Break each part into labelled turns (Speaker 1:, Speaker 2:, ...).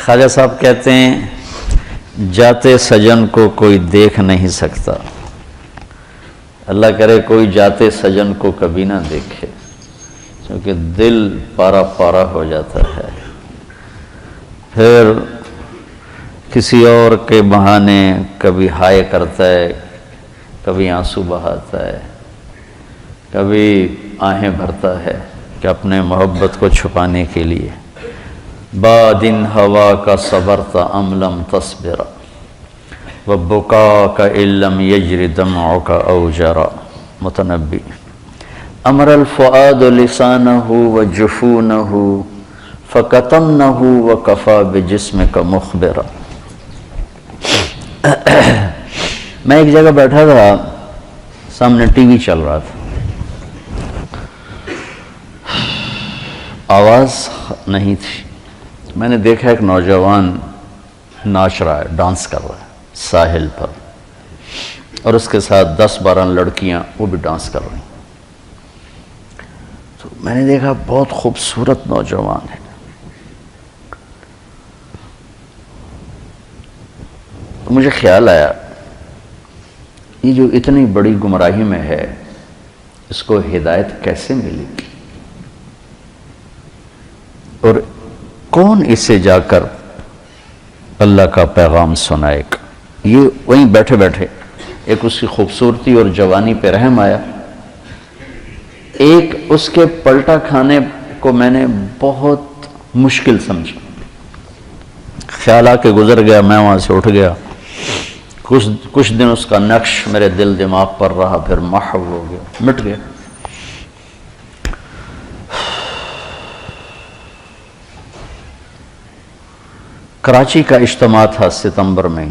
Speaker 1: خواجہ صاحب کہتے ہیں جاتے سجن کو کوئی دیکھ نہیں سکتا، اللہ کرے کوئی جاتے سجن کو کبھی نہ دیکھے، کیونکہ دل پارا پارا ہو جاتا ہے۔ پھر کسی اور کے بہانے کبھی ہائے کرتا ہے، کبھی آنسو بہاتا ہے، کبھی آہیں بھرتا ہے کہ اپنے محبت کو چھپانے کے لیے۔ بادن ہوا کا صبرت ام لم تصبر وبکاک ان لم یجر دمعک او جرا۔ متنبی۔ امر الفؤاد لسانہ وجفونہ فکتمنہ وکفا بجسمک مخبرا۔ میں ایک جگہ بیٹھا تھا، سامنے ٹی وی چل رہا تھا، آواز نہیں تھی۔ میں نے دیکھا ایک نوجوان ناچ رہا ہے، ڈانس کر رہا ہے ساحل پر، اور اس کے ساتھ 10-12 لڑکیاں وہ بھی ڈانس کر رہی ہیں۔ تو میں نے دیکھا بہت خوبصورت نوجوان ہے۔ تو مجھے خیال آیا یہ جو اتنی بڑی گمراہی میں ہے، اس کو ہدایت کیسے ملی، اور کون اسے جا کر اللہ کا پیغام سنائے گا۔ یہ وہیں بیٹھے بیٹھے ایک اس کی خوبصورتی اور جوانی پہ رحم آیا، ایک اس کے پلٹا کھانے کو میں نے بہت مشکل سمجھا۔ خیال آ کے گزر گیا، میں وہاں سے اٹھ گیا، کچھ دن اس کا نقش میرے دل دماغ پر رہا، پھر محو ہو گیا، مٹ گیا۔ کراچی کا اجتماع تھا ستمبر میں،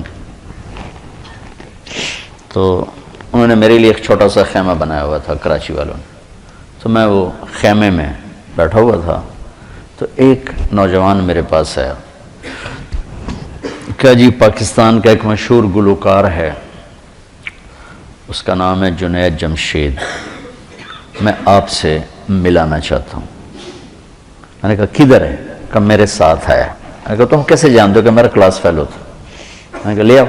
Speaker 1: تو انہوں نے میرے لیے ایک چھوٹا سا خیمہ بنایا ہوا تھا کراچی والوں نے، تو میں وہ خیمے میں بیٹھا ہوا تھا، تو ایک نوجوان میرے پاس آیا کہ جی پاکستان کا ایک مشہور گلوکار ہے، اس کا نام ہے جنید جمشید، میں آپ سے ملانا چاہتا ہوں۔ میں نے کہا کدھر ہے؟ کہ میرے ساتھ ہے۔ میں نے کہا تم کیسے جانتے ہو؟ کہ میرا کلاس فیلو تھا۔ میں نے کہا لے آؤ۔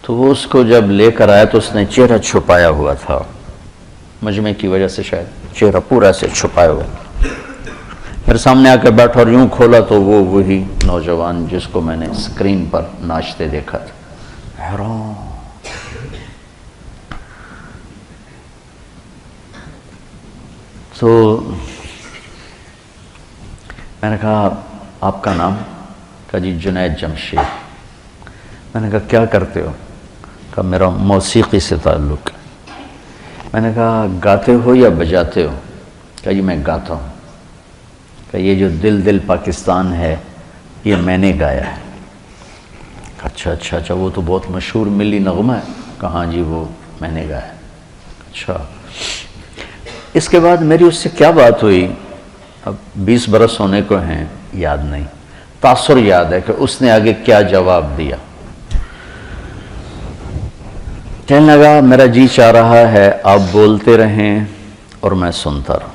Speaker 1: تو وہ اس کو جب لے کر آیا تو اس نے چہرہ چھپایا ہوا تھا، مجمع کی وجہ سے شاید چہرہ پورا سے چھپایا ہوا۔ میرے سامنے آ کے بیٹھا اور یوں کھولا تو وہ وہی نوجوان جس کو میں نے اسکرین پر ناچتے دیکھا تھا۔ حیران۔ تو میں نے کہا آپ کا نام؟ کہا جی جنید جمشید۔ میں نے کہا کیا کرتے ہو؟ کہا میرا موسیقی سے تعلق ہے۔ میں نے کہا گاتے ہو یا بجاتے ہو؟ کہا جی میں گاتا ہوں۔ کہ یہ جو دل دل پاکستان ہے یہ میں نے گایا ہے۔ اچھا اچھا اچھا، وہ تو بہت مشہور ملی نغمہ ہے۔ کہاں جی وہ میں نے گایا ہے۔ اچھا، اس کے بعد میری اس سے کیا بات ہوئی، اب 20 برس ہونے کو ہیں، یاد نہیں، تاثر یاد ہے کہ اس نے آگے کیا جواب دیا۔ کہنے لگا میرا جی چاہ رہا ہے آپ بولتے رہیں اور میں سنتا رہوں،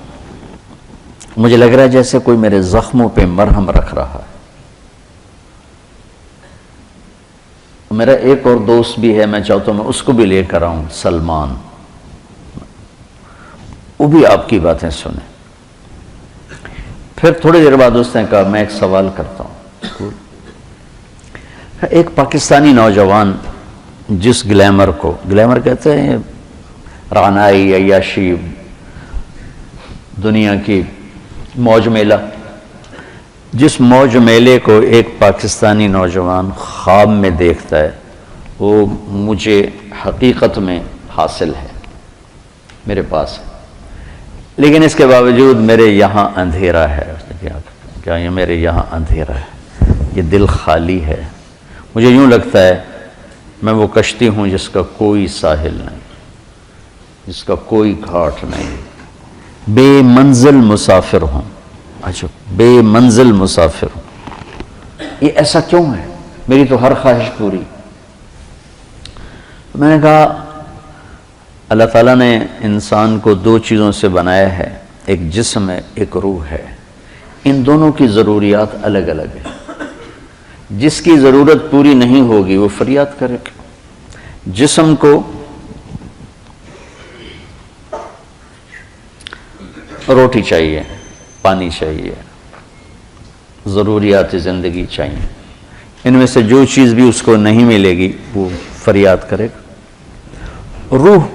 Speaker 1: مجھے لگ رہا ہے جیسے کوئی میرے زخموں پہ مرہم رکھ رہا ہے۔ میرا ایک اور دوست بھی ہے، میں چاہتا ہوں میں اس کو بھی لے کر آؤں، سلمان، وہ بھی آپ کی باتیں سنیں۔ پھر تھوڑی دیر بعد اس نے کہا میں ایک سوال کرتا ہوں۔ ایک پاکستانی نوجوان جس گلیمر کو، گلیمر کہتے ہیں رعنائی، عیاشی، دنیا کی موج میلہ، جس موج میلے کو ایک پاکستانی نوجوان خواب میں دیکھتا ہے، وہ مجھے حقیقت میں حاصل ہے، میرے پاس ہے، لیکن اس کے باوجود میرے یہاں اندھیرا ہے۔ کیا یہ میرے یہاں اندھیرا ہے، یہ دل خالی ہے، مجھے یوں لگتا ہے میں وہ کشتی ہوں جس کا کوئی ساحل نہیں، جس کا کوئی گھاٹ نہیں، بے منزل مسافر ہوں۔ اچھا، بے منزل مسافر ہوں، یہ ایسا کیوں ہے؟ میری تو ہر خواہش پوری۔ میں نے کہا اللہ تعالیٰ نے انسان کو 2 چیزوں سے بنایا ہے، ایک جسم ہے، ایک روح ہے۔ ان دونوں کی ضروریات الگ الگ ہیں. جس کی ضرورت پوری نہیں ہوگی وہ فریاد کرے. جسم کو روٹی چاہیے، پانی چاہیے، ضروریات زندگی چاہیے. ان میں سے جو چیز بھی اس کو نہیں ملے گی وہ فریاد کرے گا. روح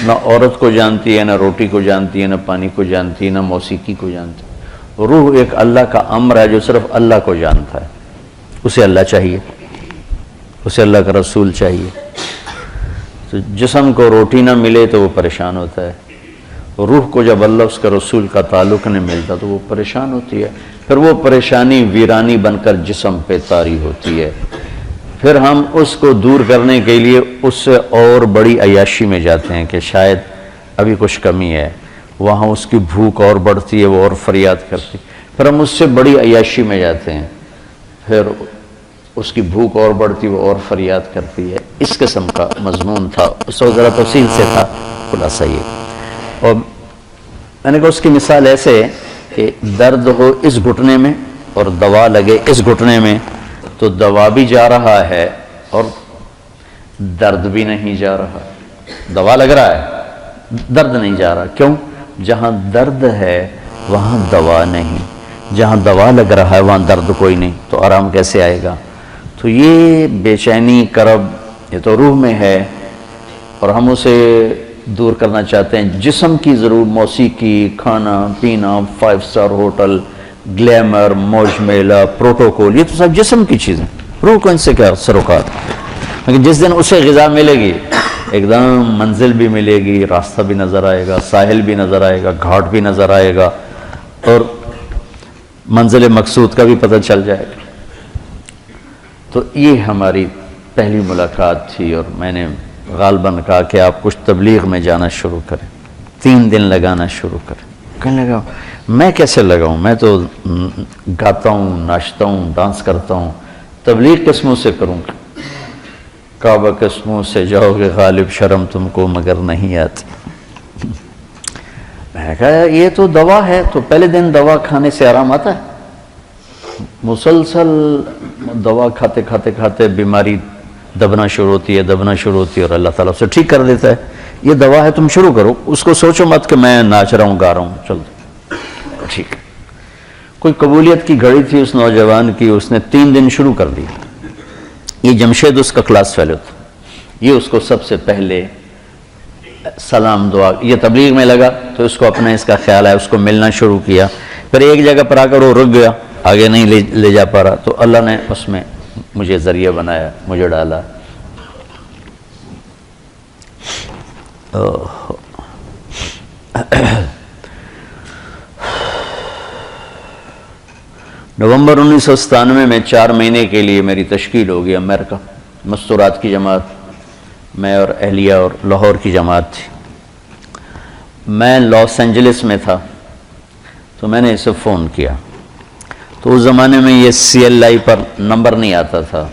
Speaker 1: نہ عورت کو جانتی ہے، نہ روٹی کو جانتی ہے، نہ پانی کو جانتی ہے، نہ موسیقی کو جانتی ہے. روح ایک اللہ کا امر ہے جو صرف اللہ کو جانتا ہے. اسے اللہ چاہیے، اسے اللہ کا رسول چاہیے. تو جسم کو روٹی نہ ملے تو وہ پریشان ہوتا ہے. روح کو جب اللہ اس کا رسول کا تعلق نہیں ملتا تو وہ پریشان ہوتی ہے. پھر وہ پریشانی ویرانی بن کر جسم پہ طاری ہوتی ہے. پھر ہم اس کو دور کرنے کے لیے اس سے اور بڑی عیاشی میں جاتے ہیں کہ شاید ابھی کچھ کمی ہے. وہاں اس کی بھوک اور بڑھتی ہے، وہ اور فریاد کرتی. پھر ہم اس سے بڑی عیاشی میں جاتے ہیں، پھر اس کی بھوک اور بڑھتی، وہ اور فریاد کرتی ہے. اس قسم کا مضمون تھا. اس وقت ذرا تفصیل سے تھا، خلاصہ یہ. اور میں نے کہا اس کی مثال ایسے ہے کہ درد ہو اس گھٹنے میں اور دوا لگے اس گھٹنے میں تو دوا بھی جا رہا ہے اور درد بھی نہیں جا رہا. دوا لگ رہا ہے، درد نہیں جا رہا. کیوں؟ جہاں درد ہے وہاں دوا نہیں، جہاں دوا لگ رہا ہے وہاں درد کوئی نہیں، تو آرام کیسے آئے گا؟ تو یہ بے چینی، کرب، یہ تو روح میں ہے اور ہم اسے دور کرنا چاہتے ہیں. جسم کی ضرور موسیقی، کھانا پینا، 5 اسٹار ہوٹل، گلیمر، موج میلہ، پروٹوکول، یہ تو سب جسم کی چیزیں. روح کو ان سے کیا سروکار؟ لیکن جس دن اسے غذا ملے گی، ایک دم منزل بھی ملے گی، راستہ بھی نظر آئے گا، ساحل بھی نظر آئے گا، گھاٹ بھی نظر آئے گا اور منزل مقصود کا بھی پتہ چل جائے گا. تو یہ ہماری پہلی ملاقات تھی اور میں نے غالباً کہا کہ آپ کچھ تبلیغ میں جانا شروع کریں، 3 دن لگانا شروع کریں. کہنے لگا میں کیسے لگاؤں؟ میں تو گاتا ہوں، ناچتا ہوں، ڈانس کرتا ہوں، تبلیغ کس منہ سے کروں؟ کعبہ کس منہ سے جاؤ گے غالب، شرم تم کو مگر نہیں آتی. میں نے کہا یہ تو دوا ہے. تو پہلے دن دوا کھانے سے آرام آتا ہے؟ مسلسل دوا کھاتے کھاتے کھاتے بیماری دبنا شروع ہوتی ہے اور اللہ تعالیٰ اسے ٹھیک کر دیتا ہے. یہ دوا ہے، تم شروع کرو. اس کو سوچو مت کہ میں ناچ رہا ہوں، گا رہا ہوں، چل ٹھیک. کوئی قبولیت کی گھڑی تھی اس نوجوان کی، اس نے 3 دن شروع کر دی. یہ جمشید اس کا کلاس فیلو تھا. یہ اس کو سب سے پہلے سلام دعا، یہ تبلیغ میں لگا تو اس کو اپنا اس کا خیال ہے، اس کو ملنا شروع کیا. پھر ایک جگہ پر آ کر وہ رک گیا، آگے نہیں لے جا پا رہا. تو اللہ نے اس میں مجھے ذریعہ بنایا، مجھے ڈالا. نومبر 1997 میں 4 مہینے کے لیے میری تشکیل ہو گئی امریکہ. مستورات کی جماعت، میں اور اہلیہ اور لاہور کی جماعت تھی. میں لاس اینجلس میں تھا تو میں نے اسے فون کیا. تو اس زمانے میں یہ CLI پر نمبر نہیں آتا تھا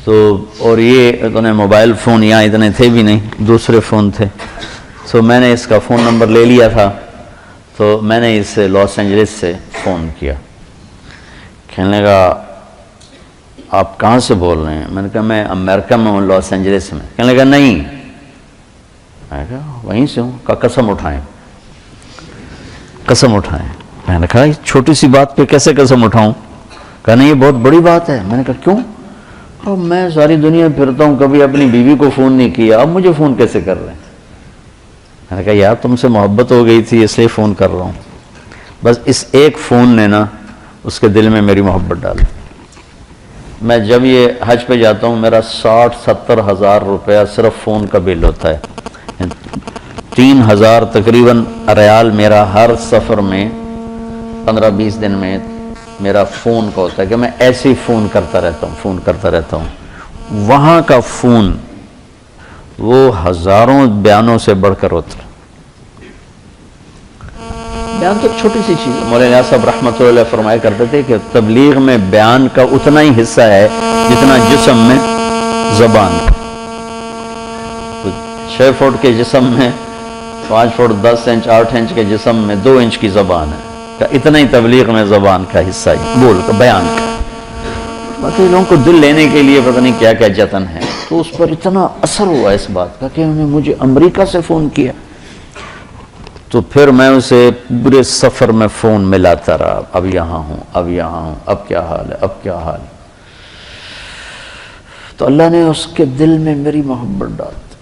Speaker 1: تو، اور یہ اتنے موبائل فون یہاں اتنے تھے بھی نہیں، دوسرے فون تھے. تو میں نے اس کا فون نمبر لے لیا تھا. تو میں نے اسے لاس اینجلس سے فون کیا. کہنے لگا آپ کہاں سے بول رہے ہیں؟ میں نے کہا میں امریکہ میں ہوں، لاس اینجلس میں. کہنے لگا نہیں. میں نے کہا وہیں سے ہوں. کہا قسم اٹھائیں. قسم اٹھائیں. میں نے کہا چھوٹی سی بات پہ کیسے قسم اٹھاؤں؟ کہا نہیں یہ بہت بڑی بات ہے. میں نے کہا کیوں؟ اور میں ساری دنیا پھرتا ہوں، کبھی اپنی بیوی کو فون نہیں کیا، اب مجھے فون کیسے کر رہے ہیں؟ میں نے کہا یار تم سے محبت ہو گئی تھی اس لیے فون کر رہا ہوں. بس اس ایک فون نے نا اس کے دل میں میری محبت ڈالی. میں جب یہ حج پہ جاتا ہوں میرا 60-70 ہزار روپیہ صرف فون کا بل ہوتا ہے. 3000 تقریباً ریال میرا ہر سفر میں 15-20 دن میں میرا فون کا ہوتا ہے کہ میں ایسے ہی فون کرتا رہتا ہوں. وہاں کا فون وہ ہزاروں بیانوں سے بڑھ کر ہوتا ہے. بیان تو ایک چھوٹی سی چیز ہے. مولانا صاحب رحمۃ اللہ علیہ فرمایا کرتے تھے کہ تبلیغ میں بیان کا اتنا ہی حصہ ہے جتنا جسم میں زبان کا. 6 فٹ کے جسم میں 5 فٹ 10 انچ 8 انچ کے جسم میں 2 انچ کی زبان ہے. کہ اتنا ہی تبلیغ میں زبان کا حصہ ہی بول کا بیان کا، باقی لوگوں کو دل لینے کے لیے پتہ نہیں کیا کیا جتن ہے. تو اس پر اتنا اثر ہوا اس بات کا کہ انہوں نے مجھے امریکہ سے فون کیا. تو پھر میں اسے پورے سفر میں فون ملاتا رہا، اب یہاں ہوں، اب یہاں ہوں، اب کیا حال ہے، اب کیا حال ہے. تو اللہ نے اس کے دل میں میری محبت ڈال دی.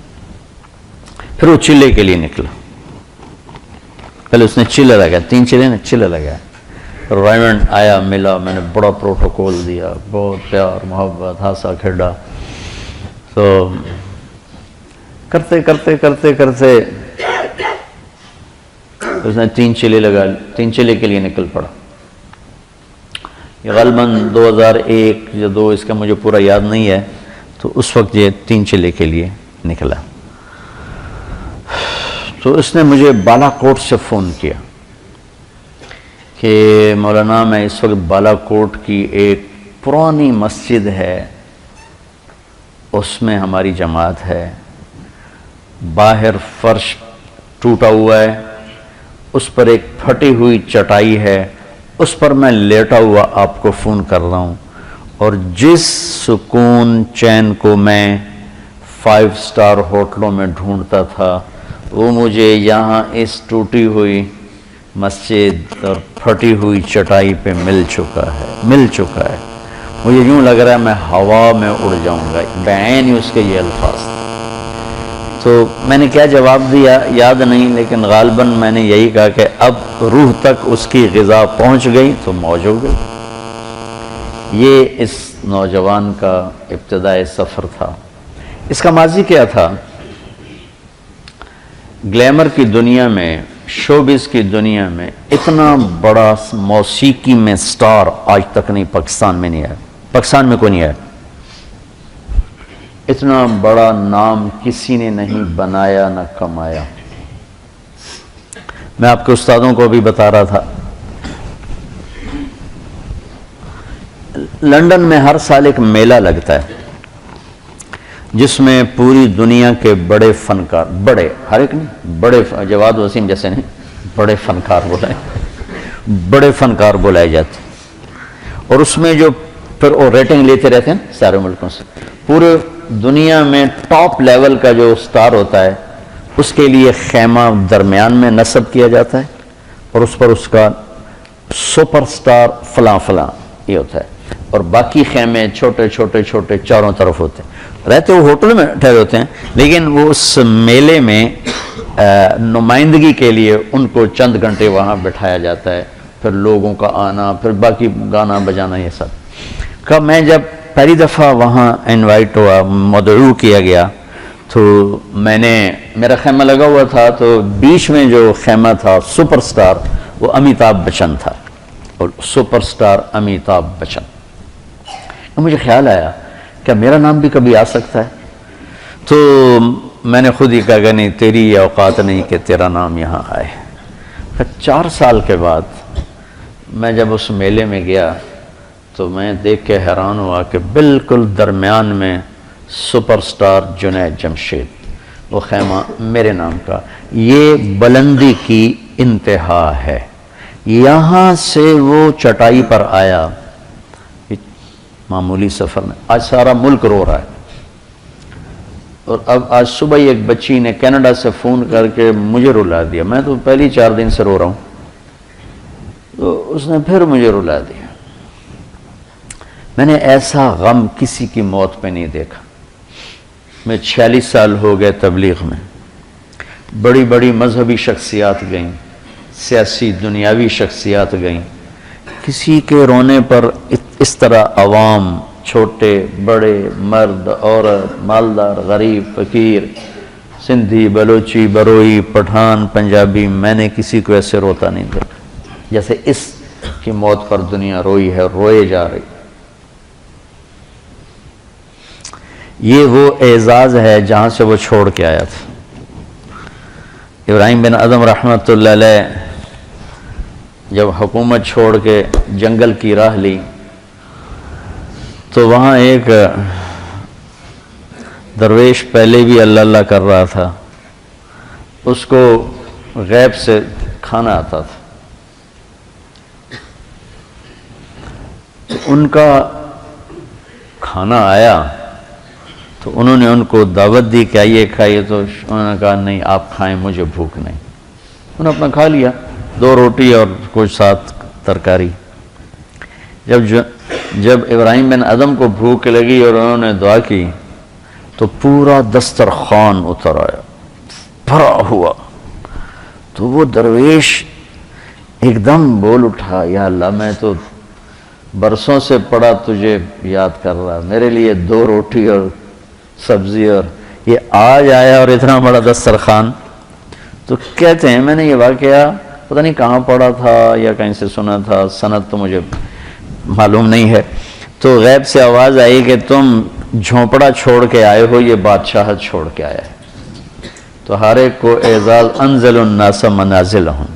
Speaker 1: پھر وہ چلے کے لیے نکلا. پہلے اس نے چلے لگایا، 3 چلے نے چلے لگایا. رائمنڈ آیا، ملا، میں نے بڑا پروٹوکول دیا، بہت پیار محبت ہنسا کھیڈا. تو کرتے کرتے کرتے کرتے اس نے 3 چلے لگا، 3 چلے کے لیے نکل پڑا. یہ غالباً 2001 یا 2 اس کا مجھے پورا یاد نہیں ہے. تو اس وقت یہ 3 چلے کے لیے نکلا. تو اس نے مجھے بالا کوٹ سے فون کیا کہ مولانا میں اس وقت بالا کوٹ کی ایک پرانی مسجد ہے، اس میں ہماری جماعت ہے، باہر فرش ٹوٹا ہوا ہے، اس پر ایک پھٹی ہوئی چٹائی ہے، اس پر میں لیٹا ہوا آپ کو فون کر رہا ہوں. اور جس سکون چین کو میں 5 اسٹار ہوٹلوں میں ڈھونڈتا تھا وہ مجھے یہاں اس ٹوٹی ہوئی مسجد اور پھٹی ہوئی چٹائی پہ مل چکا ہے. مجھے یوں لگ رہا ہے میں ہوا میں اڑ جاؤں گا، بعین ہی اس کے یہ الفاظ. تو میں نے کیا جواب دیا یاد نہیں، لیکن غالباً میں نے یہی کہا کہ اب روح تک اس کی غذا پہنچ گئی تو موج ہو گئی. یہ اس نوجوان کا ابتدائی سفر تھا. اس کا ماضی کیا تھا؟ گلیمر کی دنیا میں، شوبز کی دنیا میں اتنا بڑا موسیقی میں سٹار آج تک نہیں پاکستان میں نہیں ہے، پاکستان میں کوئی نہیں ہے. اتنا بڑا نام کسی نے نہیں بنایا نہ کمایا. میں آپ کے استادوں کو بھی بتا رہا تھا، لندن میں ہر سال ایک میلہ لگتا ہے جس میں پوری دنیا کے بڑے فنکار، بڑے ہر ایک نہیں، بڑے جواد وسیم جیسے نہیں، بڑے فنکار بلائے جاتے ہیں. اور اس میں جو پھر وہ ریٹنگ لیتے رہتے ہیں سارے ملکوں سے. پورے دنیا میں ٹاپ لیول کا جو سٹار ہوتا ہے اس کے لیے خیمہ درمیان میں نصب کیا جاتا ہے اور اس پر اس کا سپر سٹار فلاں فلاں یہ ہوتا ہے. اور باقی خیمے چھوٹے چھوٹے چھوٹے چاروں طرف ہوتے ہیں. رہتے وہ ہوٹل میں ٹھہرے ہوتے ہیں، لیکن وہ اس میلے میں نمائندگی کے لیے ان کو چند گھنٹے وہاں بٹھایا جاتا ہے. پھر لوگوں کا آنا، پھر باقی گانا بجانا، یہ سب کا. میں جب پہلی دفعہ وہاں انوائٹ ہوا، مدعو کیا گیا، تو میں نے، میرا خیمہ لگا ہوا تھا، تو بیچ میں جو خیمہ تھا سپر سٹار وہ امیتابھ بچن تھا. اور سپر سٹار امیتابھ بچن. مجھے خیال آیا کہ میرا نام بھی کبھی آ سکتا ہے. تو میں نے خود ہی کہا کہ نہیں، تیری یہ اوقات نہیں کہ تیرا نام یہاں آئے. 4 سال کے بعد میں جب اس میلے میں گیا تو میں دیکھ کے حیران ہوا کہ بالکل درمیان میں سپر سٹار جنید جمشید، وہ خیمہ میرے نام کا. یہ بلندی کی انتہا ہے. یہاں سے وہ چٹائی پر آیا معمولی سفر میں. آج سارا ملک رو رہا ہے. اور اب آج صبح ہی ایک بچی نے کینیڈا سے فون کر کے مجھے رلا دیا. میں تو پہلی 4 دن سے رو رہا ہوں، تو اس نے پھر مجھے رلا دیا. میں نے ایسا غم کسی کی موت پہ نہیں دیکھا. میں 46 سال ہو گئے تبلیغ میں. بڑی بڑی مذہبی شخصیات گئیں، سیاسی دنیاوی شخصیات گئیں. کسی کے رونے پر اس طرح عوام، چھوٹے بڑے، مرد عورت، مالدار غریب فقیر، سندھی بلوچی بروئی پٹھان پنجابی، میں نے کسی کو ایسے روتا نہیں دیکھا جیسے اس کی موت پر دنیا روئی ہے، روئے جا رہی. یہ وہ اعزاز ہے جہاں سے وہ چھوڑ کے آیا تھا. ابراہیم بن ادم رحمۃ اللہ علیہ جب حکومت چھوڑ کے جنگل کی راہ لی تو وہاں ایک درویش پہلے بھی اللہ اللہ کر رہا تھا. اس کو غیب سے کھانا آتا تھا. تو ان کا کھانا آیا تو انہوں نے ان کو دعوت دی کہ آئیے کھائیے، تو انہوں نے کہا نہیں آپ کھائیں، مجھے بھوک نہیں۔ انہوں نے اپنا کھا لیا، 2 روٹی اور کچھ ساتھ ترکاری۔ جب ابراہیم بن ادم کو بھوک لگی اور انہوں نے دعا کی تو پورا دسترخوان اتر آیا، بھرا ہوا۔ تو وہ درویش ایک دم بول اٹھا، یا اللہ میں تو برسوں سے پڑا تجھے یاد کر رہا، میرے لیے 2 روٹی اور سبزی اور یہ آج آیا اور اتنا بڑا دسترخوان۔ تو کہتے ہیں میں نے یہ واقعہ پتہ نہیں کہاں پڑھا تھا یا کہیں سے سنا تھا، سند تو مجھے معلوم نہیں ہے۔ تو غیب سے آواز آئی کہ تم جھونپڑا چھوڑ کے آئے ہو، یہ بادشاہت چھوڑ کے آیا ہے۔ تو ہر ایک کو اعزاز، انزل الناس منازلہم،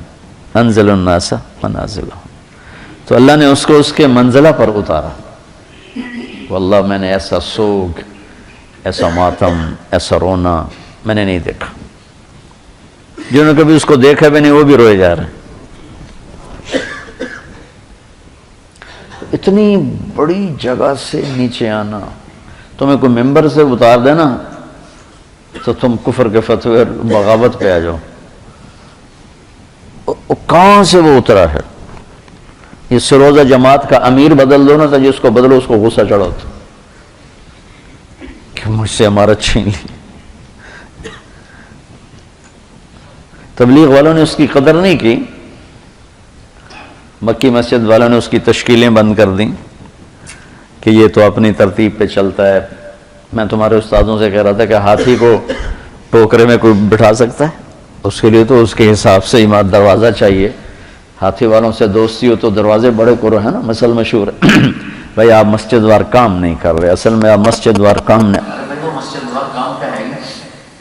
Speaker 1: انزل الناس منازلہم۔ تو اللہ نے اس کو اس کے منزلہ پر اتارا۔ واللہ میں نے ایسا سوگ، ایسا ماتم، ایسا رونا میں نے نہیں دیکھا۔ جنہوں نے کبھی اس کو دیکھا بھی نہیں وہ بھی روئے جا رہے ہیں۔ اتنی بڑی جگہ سے نیچے آنا، تمہیں کوئی ممبر سے اتار دینا تو تم کفر کے فتوے اور بغاوت پہ آ جاؤ۔ کہاں سے وہ اترا ہے؟ یہ سروزہ جماعت کا امیر بدل دو نا تو جس کو بدلو اس کو غصہ چڑھو کہ مجھ سے امارت چھین لی۔ تبلیغ والوں نے اس کی قدر نہیں کی، مکی مسجد والوں نے اس کی تشکیلیں بند کر دیں کہ یہ تو اپنی ترتیب پہ چلتا ہے۔ میں تمہارے استادوں سے کہہ رہا تھا کہ ہاتھی کو ٹوکرے میں کوئی بٹھا سکتا ہے؟ اس کے لیے تو اس کے حساب سے دروازہ چاہیے۔ ہاتھی والوں سے دوستی ہو تو دروازے بڑے کرو، ہے نا، مثل مشہور ہے۔ بھائی آپ مسجد وار کام نہیں کر رہے، اصل میں آپ مسجد وار کام نہیں۔ ارے بھائی وہ مسجد وار کام کا ہے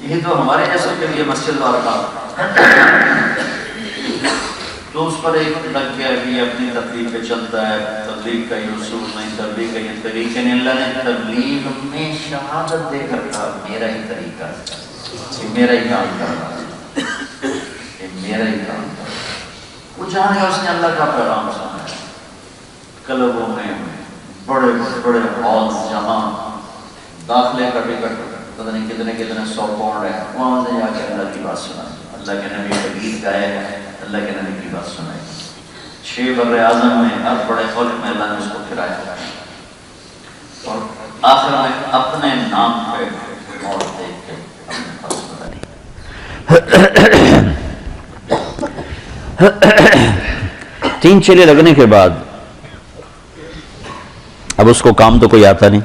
Speaker 1: یہ تو ہمارے جیسے کے لیے مسجد وار کام تو اس پر ایک لگ گیا کہ یہ اپنی ترتیب پہ چلتا ہے، تبلیغ کا یہ اصول نہیں، تبلیغ کا یہ طریقہ نہیں۔ اللہ نے تبلیغ میں شہادت دے کر کہا میرا ہی طریقہ ہے، یہ میرا ہی کام کر رہا ہے، یہ میرا ہی کام کر رہا ہے۔ وہ جانے اس نے اللہ کا پیغام سنا ہے۔ کلبوں میں بڑے بڑے ہال جہاں داخلے کا ٹکٹ پتہ نہیں کتنے 100 پاؤنڈ ہے، وہاں سے جا کے اللہ کی بات سنا، اللہ کے نبی کا گیت گائے ہیں، اللہ کے نبی کی بات سنائی۔ 6 بر اعظم میں ہر بڑے ملک میں اللہ نے اس کو پھرایا اور آخر میں اپنے نام پہ موت دیکھ کے اپنے پاس بتائی۔ 3 چیلے لگنے کے بعد اب اس کو کام تو کوئی آتا نہیں،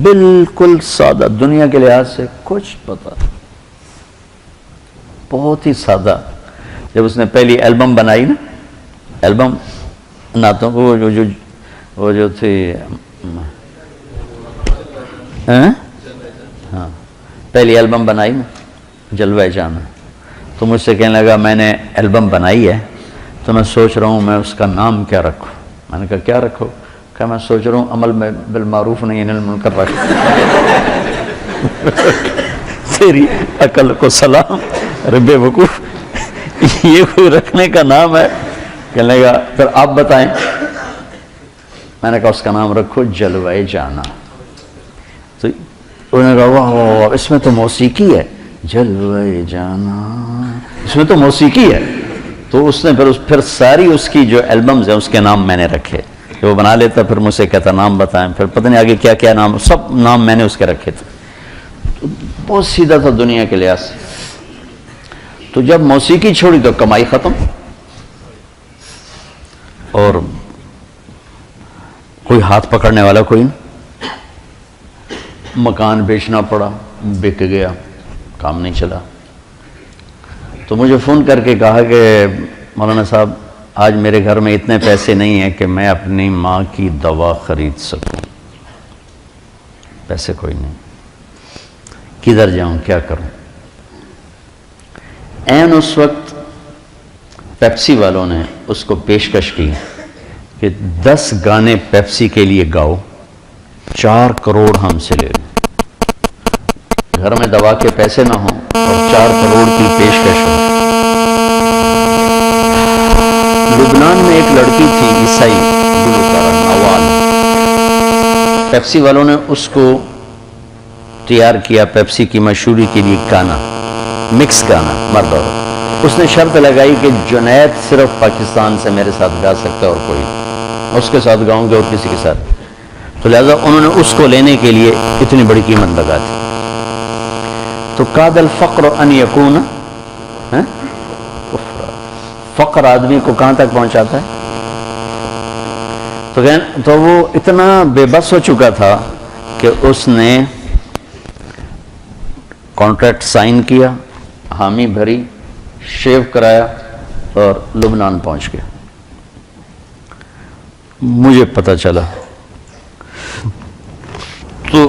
Speaker 1: بالکل سادہ، دنیا کے لحاظ سے کچھ پتا، بہت ہی سادہ۔ جب اس نے پہلی البم بنائی نا، البم نعتوں کو وہ جو تھی، ہاں پہلی البم بنائی نا جلوہ جانا، تو مجھ سے کہنے لگا میں نے البم بنائی ہے تو میں سوچ رہا ہوں میں اس کا نام کیا رکھوں۔ میں نے کہا کیا رکھو؟ کہ میں سوچ رہا ہوں عمل میں بالمعروف نہیں انل منکر رکھ۔ تیری عقل کو سلام رب وقوف، یہ کوئی رکھنے کا نام ہے؟ کہنے لگا پھر آپ بتائیں۔ میں نے کہا اس کا نام رکھو جلوہ جانا۔ تو انہوں نے کہا واہ اس میں تو موسیقی ہے، جلوہ جانا اس میں تو موسیقی ہے۔ تو اس نے پھر ساری اس کی جو البمز ہیں اس کے نام میں نے رکھے، کہ وہ بنا لیتا پھر مجھ سے کہتا نام بتائیں، پھر پتہ نہیں آگے کیا کیا نام، سب نام میں نے اس کے رکھے تھے۔ تو بہت سیدھا تھا دنیا کے لحاظ سے۔ تو جب موسیقی چھوڑی تو کمائی ختم، اور کوئی ہاتھ پکڑنے والا کوئی نہیں، مکان بیچنا پڑا، بک گیا، کام نہیں چلا۔ تو مجھے فون کر کے کہا کہ مولانا صاحب آج میرے گھر میں اتنے پیسے نہیں ہیں کہ میں اپنی ماں کی دوا خرید سکوں، پیسے کوئی نہیں، کدھر جاؤں، کیا کروں؟ این اس وقت پیپسی والوں نے اس کو پیشکش کی کہ 10 گانے پیپسی کے لیے گاؤ، 4 کروڑ ہم سے لے لو۔ گھر میں دوا کے پیسے نہ ہوں اور 4 کروڑ کی پیشکش ہو۔ لبنان میں ایک لڑکی تھی عیسائی، گلوکار نوال. پیپسی والوں نے اس کو تیار کیا پیپسی کی مشہوری کے لیے گانا، مکس گانا مرد اور. اس نے شرط لگائی کہ جنید صرف پاکستان سے میرے ساتھ گا سکتا ہے اور کوئی اس کے ساتھ گاؤں گے اور کسی کے ساتھ. تو لہذا انہوں نے اس کو لینے کے لیے اتنی بڑی قیمت لگا دی. تو کاد الفقر ان یکون، فقر آدمی کو کہاں تک پہنچاتا ہے. تو وہ اتنا بے بس ہو چکا تھا کہ اس نے کانٹریکٹ سائن کیا، حامی بھری، شیو کرایا اور لبنان پہنچ گیا. مجھے پتہ چلا تو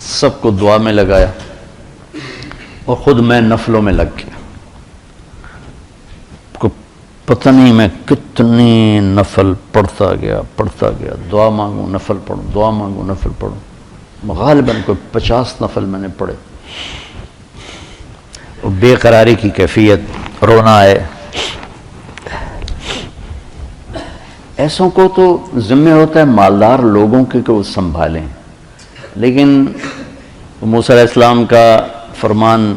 Speaker 1: سب کو دعا میں لگایا اور خود میں نفلوں میں لگ گیا. پتہ نہیں میں کتنی نفل پڑھتا گیا، دعا مانگوں نفل پڑھوں، دعا مانگوں نفل پڑھوں. غالباً کوئی 50 نفل میں نے پڑھے. بے قراری کی کیفیت، رونا آئے. ایسوں کو تو ذمہ ہوتا ہے مالدار لوگوں کے کہ وہ سنبھالیں، لیکن موسیٰ علیہ السلام کا فرمان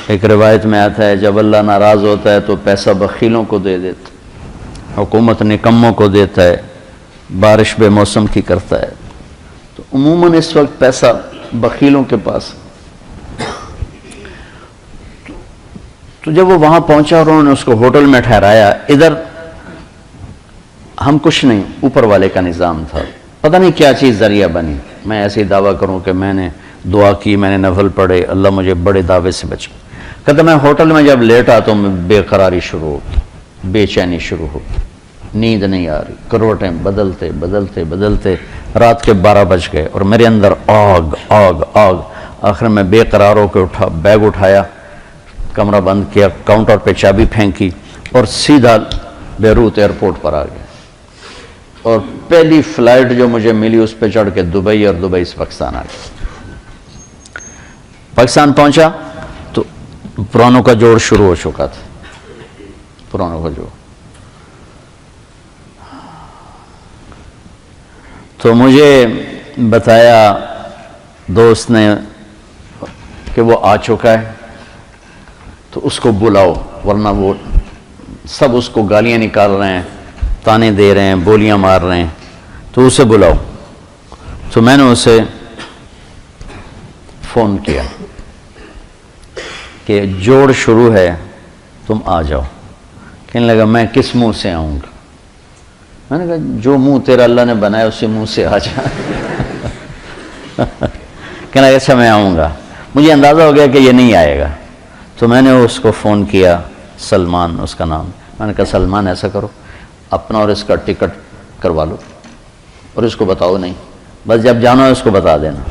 Speaker 1: ایک روایت میں آتا ہے، جب اللہ ناراض ہوتا ہے تو پیسہ بخیلوں کو دے دیتا، حکومت نکموں کو دیتا ہے، بارش بے موسم کی کرتا ہے. تو عموماً اس وقت پیسہ بخیلوں کے پاس. تو جب وہ وہاں پہنچا اور انہوں نے اس کو ہوٹل میں ٹھہرایا، ادھر ہم کچھ نہیں، اوپر والے کا نظام تھا. پتہ نہیں کیا چیز ذریعہ بنی. میں ایسے ہی دعویٰ کروں کہ میں نے دعا کی، میں نے نفل پڑھے، اللہ مجھے بڑے دعوے سے بچا. کہتا میں ہوٹل میں جب لیٹا تو میں بے قراری شروع ہو گئی، بے چینی شروع ہو گئی، نیند نہیں آ رہی، کروٹیں بدلتے رات کے 12 بج گئے اور میرے اندر آگ آگ آگ. آخر میں بے قرار ہو کے اٹھا، بیگ اٹھایا، کمرہ بند کیا، کاؤنٹر پہ چابی پھینکی اور سیدھا بیروت ایئرپورٹ پر آ گیا. اور پہلی فلائٹ جو مجھے ملی اس پہ چڑھ کے دبئی، اور دبئی سے پاکستان آ گیا. پاکستان پہنچا تو پرانوں کا جوڑ شروع ہو چکا تھا. پرانوں کا جوڑ. تو مجھے بتایا دوست نے کہ وہ آ چکا ہے تو اس کو بلاؤ، ورنہ وہ سب اس کو گالیاں نکال رہے ہیں، تانے دے رہے ہیں، بولیاں مار رہے ہیں، تو اسے بلاؤ. تو میں نے اسے فون کیا کہ جوڑ شروع ہے، تم آ جاؤ. کہنے لگا میں کس منہ سے آؤں گا؟ میں نے کہا جو منہ تیرا اللہ نے بنایا اسی منہ سے آ جا. کہنے لگا اچھا میں آؤں گا. مجھے اندازہ ہو گیا کہ یہ نہیں آئے گا. تو میں نے اس کو فون کیا، سلمان اس کا نام. میں نے کہا سلمان ایسا کرو، اپنا اور اس کا ٹکٹ کروا لو اور اس کو بتاؤ نہیں، بس جب جانا ہے اس کو بتا دینا.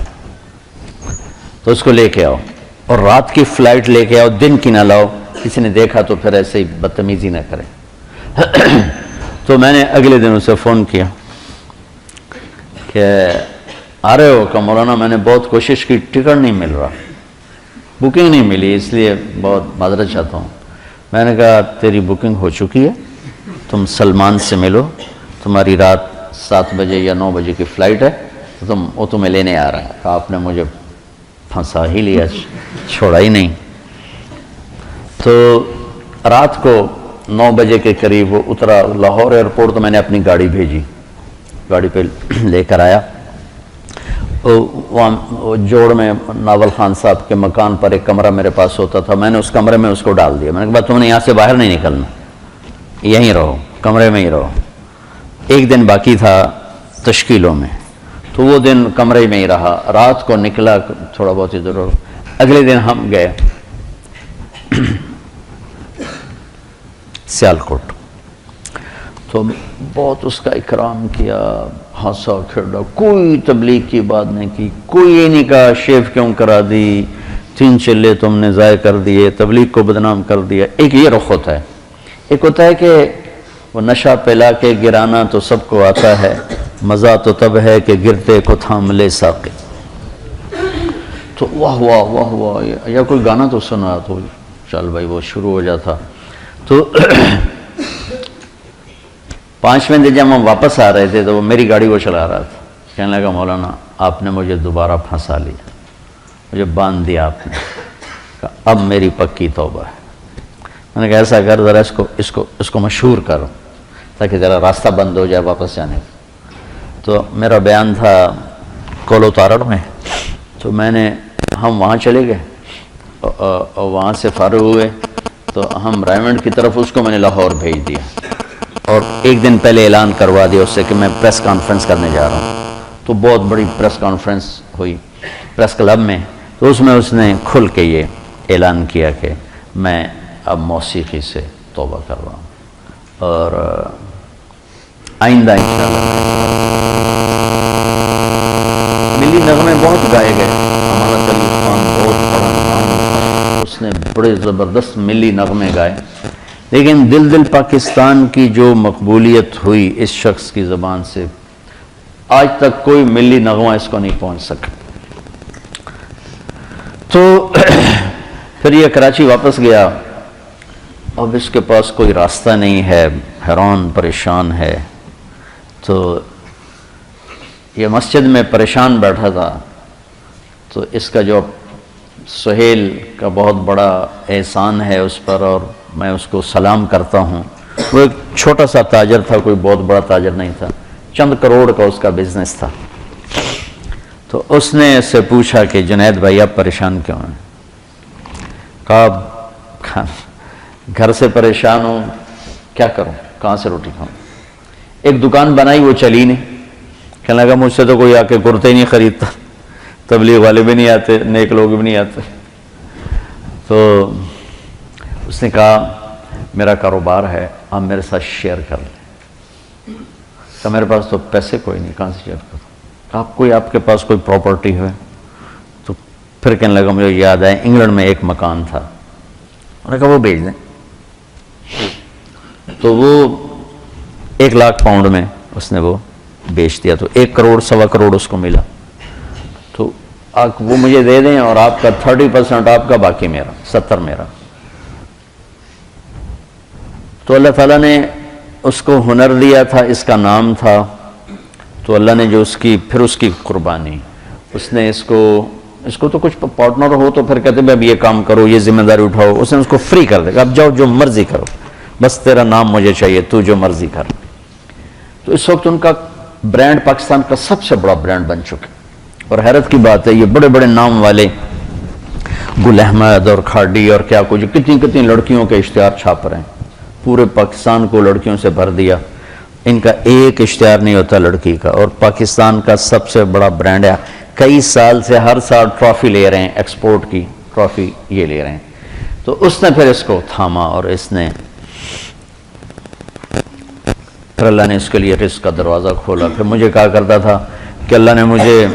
Speaker 1: تو اس کو لے کے آؤ اور رات کی فلائٹ لے کے آؤ، دن کی نہ لاؤ، کسی نے دیکھا تو پھر ایسے ہی بدتمیزی نہ کرے. تو میں نے اگلے دن اسے فون کیا کہ آ رہے ہو؟ کہ مولانا میں نے بہت کوشش کی، ٹکٹ نہیں مل رہا، بکنگ نہیں ملی، اس لیے بہت معذرت چاہتا ہوں. میں نے کہا تیری بکنگ ہو چکی ہے، تم سلمان سے ملو، تمہاری رات 7 بجے یا 9 بجے کی فلائٹ ہے، وہ تمہیں لینے آ رہا ہے. کہا آپ نے مجھے پھنسا ہی لیا، چھوڑا ہی نہیں. تو رات کو 9 بجے کے قریب وہ اترا لاہور ایئرپورٹ. تو میں نے اپنی گاڑی بھیجی، گاڑی پہ لے کر آیا. وہاں جوڑ میں ناول خان صاحب کے مکان پر ایک کمرہ میرے پاس ہوتا تھا. میں نے اس کمرے میں اس کو ڈال دیا. میں نے کہا تم نے یہاں سے باہر نہیں نکلنا، یہیں رہو، کمرے میں ہی رہو. ایک دن باقی تھا تشکیلوں میں، تو وہ دن کمرے میں ہی رہا. رات کو نکلا تھوڑا بہت ادھر. اگلے دن ہم گئے سیالکوٹ. تو بہت اس کا اکرام کیا، ہنسا کھیڑا، کوئی تبلیغ کی بات نہیں کی، کوئی یہ نہیں کہا شیف کیوں کرا دی، 3 چلے تم نے ضائع کر دیے، تبلیغ کو بدنام کر دیا. ایک یہ رخ ہوتا ہے. ایک ہوتا ہے کہ وہ نشہ پلا کے گرانا تو سب کو آتا ہے، مزہ تو تب ہے کہ گرتے کو تھام لے ساقی. تو واہ واہ واہ واہ، یا کوئی گانا تو سنا تو چل بھائی وہ شروع ہو جاتا. تو 5ویں دن جب ہم واپس آ رہے تھے تو وہ میری گاڑی وہ چلا رہا تھا، کہنے لگا مولانا آپ نے مجھے دوبارہ پھنسا لیا، مجھے باندھ دیا آپ نے، کہا اب میری پکی توبہ ہے۔ میں نے کہا ایسا کر ذرا اس کو مشہور کرو تاکہ ذرا راستہ بند ہو جائے واپس جانے کا۔ تو میرا بیان تھا کولو تارڑ میں، تو ہم وہاں چلے گئے اور وہاں سے فارغ ہوئے تو ہم رائمنڈ کی طرف، اس کو میں نے لاہور بھیج دیا اور ایک دن پہلے اعلان کروا دیا اس سے کہ میں پریس کانفرنس کرنے جا رہا ہوں۔ تو بہت بڑی پریس کانفرنس ہوئی پریس کلب میں، تو اس میں اس نے کھل کے یہ اعلان کیا کہ میں اب موسیقی سے توبہ کر رہا ہوں اور آئندہ انشاءاللہ ملی نغمے بہت گائے گئے۔ ہمارا طریق خان بہت بڑا نام، اس نے بڑے زبردست ملی نغمے گائے، لیکن دل پاکستان کی جو مقبولیت ہوئی اس شخص کی زبان سے، آج تک کوئی ملی نغمہ اس کو نہیں پہنچ سکا۔ تو پھر یہ کراچی واپس گیا، اب اس کے پاس کوئی راستہ نہیں ہے، حیران پریشان ہے۔ تو یہ مسجد میں پریشان بیٹھا تھا، تو اس کا جو سہیل کا بہت بڑا احسان ہے اس پر اور میں اس کو سلام کرتا ہوں۔ وہ ایک چھوٹا سا تاجر تھا، کوئی بہت بڑا تاجر نہیں تھا، چند کروڑ کا اس کا بزنس تھا۔ تو اس نے اس سے پوچھا کہ جنید بھائی آپ پریشان کیوں ہیں؟ کہا گھر سے پریشان ہوں، کیا کروں، کہاں سے روٹی کھاؤں؟ ایک دکان بنائی، وہ چلی نہیں۔ کہنے لگا مجھ سے تو کوئی آ کے کرتے ہی نہیں خریدتا، تبلیغ والے بھی نہیں آتے، نیک لوگ بھی نہیں آتے۔ تو اس نے کہا میرا کاروبار ہے، آپ میرے ساتھ شیئر کر لیں۔ کہ میرے پاس تو پیسے کوئی نہیں، کہاں سے شیئر کروں؟ آپ کے پاس کوئی پراپرٹی ہے؟ تو پھر کہنے لگا مجھے یاد ہے انگلینڈ میں ایک مکان تھا، انہوں نے کہا وہ بیچ دیں۔ تو وہ 1,00,000 پاؤنڈ میں اس نے وہ بیچ دیا، تو 1 کروڑ 1.25 کروڑ اس کو ملا۔ تو وہ مجھے دے دیں اور آپ کا 30% آپ کا، باقی میرا 70 میرا۔ تو اللہ تعالیٰ نے اس کو ہنر دیا تھا، اس کا نام تھا، تو اللہ نے جو پھر اس کی قربانی، اس نے اس کو تو کچھ پارٹنر ہو تو پھر کہتے ہیں اب یہ کام کرو، یہ ذمہ داری اٹھاؤ، اس نے اس کو فری کر دے گا، اب جاؤ جو مرضی کرو، بس تیرا نام مجھے چاہیے، تو جو مرضی کر۔ تو اس وقت ان کا برانڈ پاکستان کا سب سے بڑا برانڈ بن چکا، اور حیرت کی بات ہے یہ بڑے بڑے نام والے گل احمد اور کھاڑی اور کیا کچھ کتنی لڑکیوں کے اشتہار چھاپ رہے ہیں، پورے پاکستان کو لڑکیوں سے بھر دیا، ان کا ایک اشتہار نہیں ہوتا لڑکی کا، اور پاکستان کا سب سے بڑا برانڈ ہے۔ کئی سال سے ہر سال ٹرافی لے رہے ہیں، ایکسپورٹ کی ٹرافی یہ لے رہے ہیں۔ تو اس نے پھر اس کو تھاما اور اس نے پھر اللہ نے اس کے لیے رزق کا دروازہ کھولا۔ پھر مجھے کہا کرتا تھا کہ اللہ نے مجھے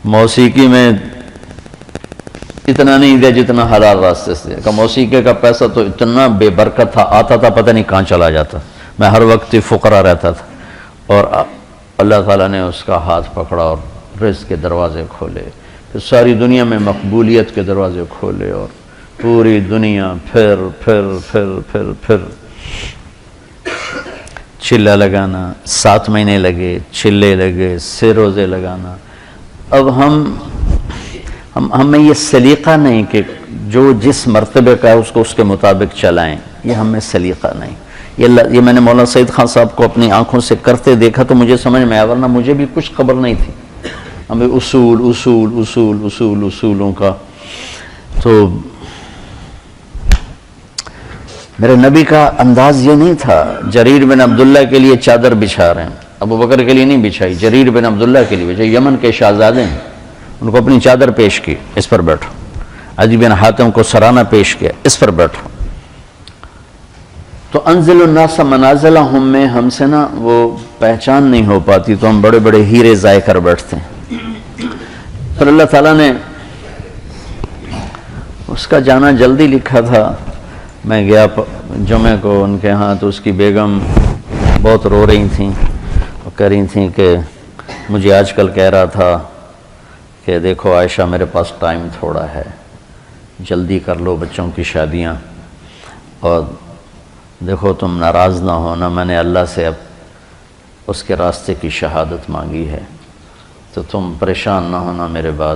Speaker 1: موسیقی میں اتنا نہیں دیا جتنا حلال راستے سے، کہ موسیقی کا پیسہ تو اتنا بے برکت تھا، آتا تھا پتہ نہیں کہاں چلا جاتا، میں ہر وقت فقرا رہتا تھا، اور اللہ تعالیٰ نے اس کا ہاتھ پکڑا اور رزق کے دروازے کھولے، پھر ساری دنیا میں مقبولیت کے دروازے کھولے، اور پوری دنیا پھر چلہ لگانا، 7 مہینے لگے، چلے لگے، سے روزے لگانا۔ اب ہمیں یہ سلیقہ نہیں کہ جو جس مرتبے کا ہے اس کو اس کے مطابق چلائیں، یہ ہمیں سلیقہ نہیں۔ یہ میں نے مولانا سعید خان صاحب کو اپنی آنکھوں سے کرتے دیکھا تو مجھے سمجھ میں آیا، ورنہ مجھے بھی کچھ خبر نہیں تھی۔ ہمیں اصولوں کا۔ تو میرے نبی کا انداز یہ نہیں تھا جریر بن عبداللہ کے لیے چادر بچھا رہے ہیں، ابو بکر کے لیے نہیں بچھائی، جریر بن عبداللہ کے لیے بچھائی، یمن کے شہزادے ہیں، ان کو اپنی چادر پیش کی، اس پر بیٹھو۔ عدی بن حاتم کو سرانہ پیش کیا، اس پر بیٹھو۔ تو انزل الناس منازلہم میں ہم سے نا وہ پہچان نہیں ہو پاتی، تو ہم بڑے بڑے ہیرے ضائع کر بیٹھتے ہیں۔ پھر اللہ تعالیٰ نے اس کا جانا جلدی لکھا تھا۔ میں گیا جمعہ کو ان کے ہاں، تو اس کی بیگم بہت رو رہی تھیں، وہ کہہ رہی تھیں کہ مجھے آج کل کہہ رہا تھا کہ دیکھو عائشہ میرے پاس ٹائم تھوڑا ہے، جلدی کر لو بچوں کی شادیاں، اور دیکھو تم ناراض نہ ہونا، میں نے اللہ سے اب اس کے راستے کی شہادت مانگی ہے، تو تم پریشان نہ ہونا میرے بعد،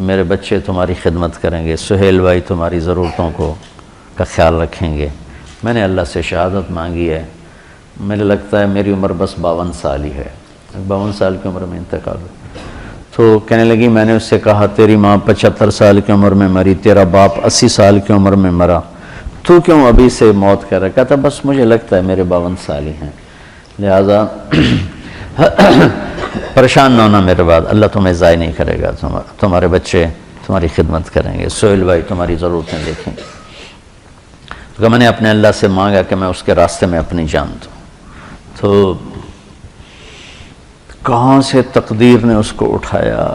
Speaker 1: میرے بچے تمہاری خدمت کریں گے، سہیل بھائی تمہاری ضرورتوں کا خیال رکھیں گے، میں نے اللہ سے شہادت مانگی ہے، مجھے لگتا ہے میری عمر بس 52 سال ہی ہے، 52 سال کی عمر میں انتقال ہو۔ تو کہنے لگی میں نے اس سے کہا تیری ماں 75 سال کی عمر میں مری، تیرا باپ 80 سال کی عمر میں مرا، تو کیوں ابھی سے موت کر رہا؟ کہتا بس مجھے لگتا ہے میرے 52 سال ہی ہیں، لہٰذا پریشان نہ ہونا میرے بعد، اللہ تمہیں ضائع نہیں کرے گا، تمہارے بچے تمہاری خدمت کریں گے، سہیل بھائی تمہاری ضرورتیں دیکھیں گے۔ تو میں نے اپنے اللہ سے مانگا کہ میں اس کے راستے میں اپنی جان دوں، تو کہاں سے تقدیر نے اس کو اٹھایا،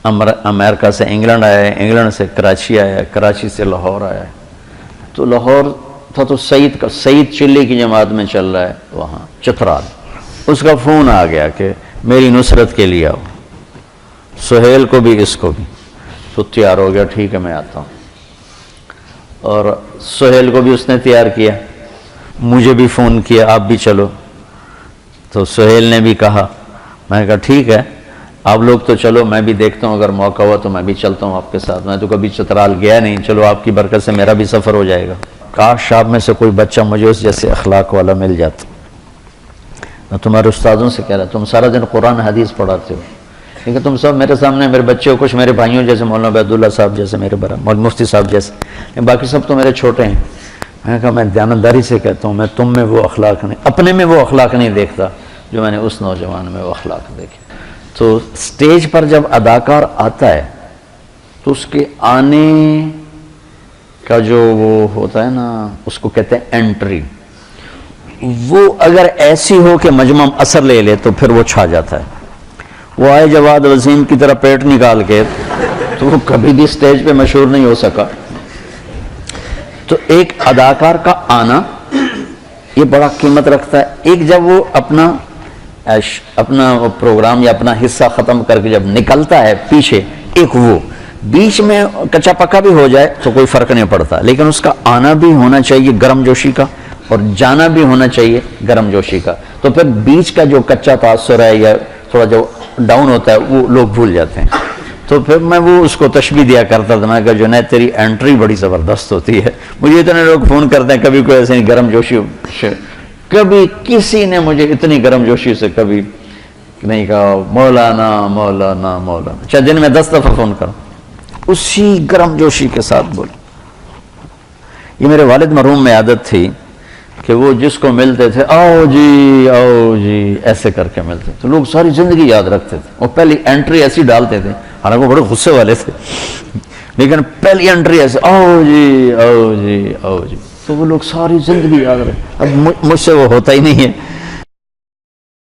Speaker 1: امریکہ سے انگلینڈ آیا، انگلینڈ سے کراچی آیا، کراچی سے لاہور آیا، تو لاہور تھا تو سعید چلی کی جماعت میں چل رہا ہے وہاں چترال، اس کا فون آ گیا کہ میری نصرت کے لیے آؤ، سہیل کو بھی اس کو بھی، تو تیار ہو گیا، ٹھیک ہے میں آتا ہوں، اور سہیل کو بھی اس نے تیار کیا، مجھے بھی فون کیا آپ بھی چلو، تو سہیل نے بھی کہا، میں نے کہا ٹھیک ہے آپ لوگ تو چلو، میں بھی دیکھتا ہوں اگر موقع ہوا تو میں بھی چلتا ہوں آپ کے ساتھ، میں تو کبھی چترال گیا نہیں، چلو آپ کی برکت سے میرا بھی سفر ہو جائے گا۔ کاش آپ میں سے کوئی بچہ مجھے اس جیسے اخلاق والا مل جاتا۔ میں تمہارے استادوں سے کہہ رہا تم سارا دن قرآن حدیث پڑھاتے ہو، کیونکہ تم سب میرے سامنے میرے بچے ہو، کچھ میرے بھائیوں جیسے مولانا عبیداللہ صاحب جیسے میرے بڑا، مولوی مفتی صاحب جیسے، باقی سب تو میرے چھوٹے ہیں۔ میں نے کہا میں دیانتداری سے کہتا ہوں، میں تم میں وہ اخلاق نہیں، اپنے میں وہ اخلاق نہیں دیکھتا جو میں نے اس نوجوان میں وہ اخلاق دیکھے۔ تو سٹیج پر جب اداکار آتا ہے تو اس کے آنے کا جو وہ ہوتا ہے نا، اس کو کہتے ہیں انٹری، وہ اگر ایسی ہو کہ مجمع اثر لے لے تو پھر وہ چھا جاتا ہے۔ وہ آئے جواد وسیم کی طرح پیٹ نکال کے تو وہ کبھی بھی سٹیج پہ مشہور نہیں ہو سکا۔ تو ایک اداکار کا آنا یہ بڑا قیمت رکھتا ہے۔ ایک جب وہ اپنا پروگرام یا اپنا حصہ ختم کر کے جب نکلتا ہے پیچھے، ایک وہ بیچ میں کچا پکا بھی ہو جائے تو کوئی فرق نہیں پڑتا، لیکن اس کا آنا بھی ہونا چاہیے گرم جوشی کا، اور جانا بھی ہونا چاہیے گرم جوشی کا، تو پھر بیچ کا جو کچا تاثر ہے یا تھوڑا جو ڈاؤن ہوتا ہے وہ لوگ بھول جاتے ہیں۔ تو پھر میں وہ اس کو تشبیہ دیا کرتا تھا، میں کہا جنید تیری انٹری بڑی زبردست ہوتی ہے۔ مجھے اتنے لوگ فون کرتے ہیں، کبھی کوئی ایسے گرم جوشی، کبھی کسی نے مجھے اتنی گرم جوشی سے کبھی نہیں کہا مولانا مولانا مولانا، چاہے دن میں 10 دفعہ فون کروں، اسی گرم جوشی کے ساتھ بول۔ یہ میرے والد مرحوم میں عادت تھی کہ وہ جس کو ملتے تھے آؤ جی ایسے کر کے ملتے، تو لوگ ساری زندگی یاد رکھتے تھے۔ وہ پہلی انٹری ایسی ڈالتے تھے، حالانکہ وہ بڑے غصے والے تھے، لیکن پہلی انٹری ایسے آؤ جی، تو وہ لوگ ساری زندگی یاد رکھتے۔ اب مجھ سے وہ ہوتا ہی نہیں ہے،